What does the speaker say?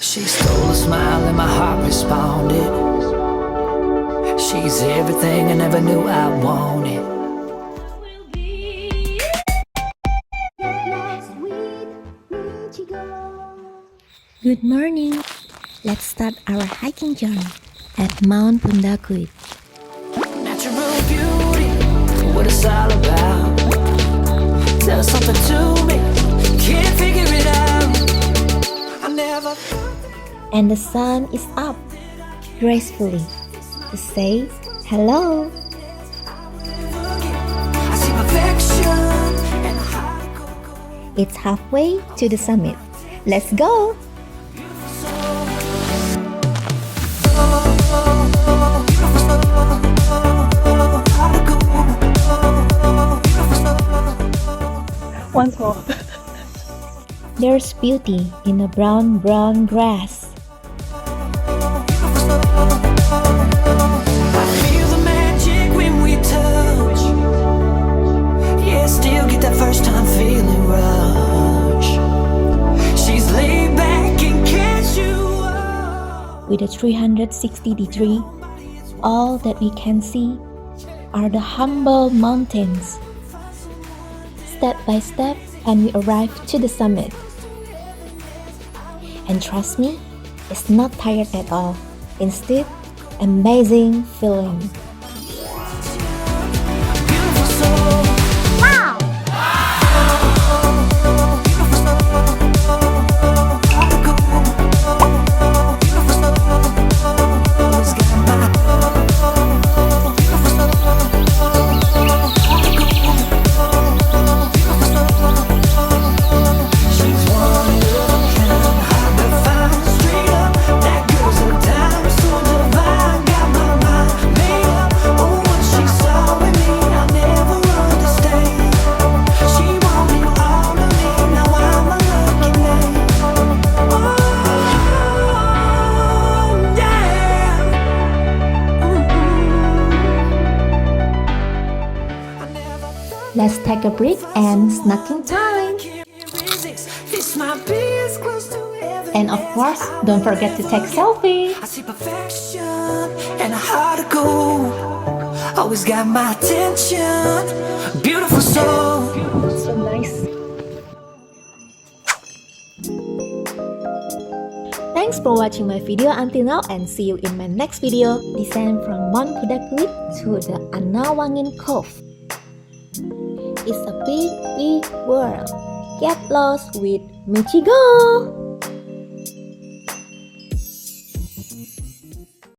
She stole a smile and my heart responded. She's everything I never knew I wanted. Good morning! Let's start our hiking journey at Mt Pundaquit. Natural beauty, what it's all about. Tell something to me, can't figure it out. I never. And the sun is up gracefully to say hello. I see perfection and a heart of gold. It's halfway to the summit. Let's go! Once more. There's beauty in the brown grass. I feel the magic when we touch. Yeah, still get that first time feeling rush. She's laid back and catch you up. With a 360-degree, all that we can see are the humble mountains. Step by step, and we arrive to the summit. And trust me, it's not tired at all. Instead, amazing feeling. Beautiful soul. Let's take a break and snacking time. And of course, don't forget to take selfie. I see perfection and a heart of gold. Always got my attention. Beautiful soul. So nice. Thanks for watching my video until now and see you in my next video. Descend from Mt Pundaquit to the Anawangin Cove. It's a big world. Get lost with MichiGo!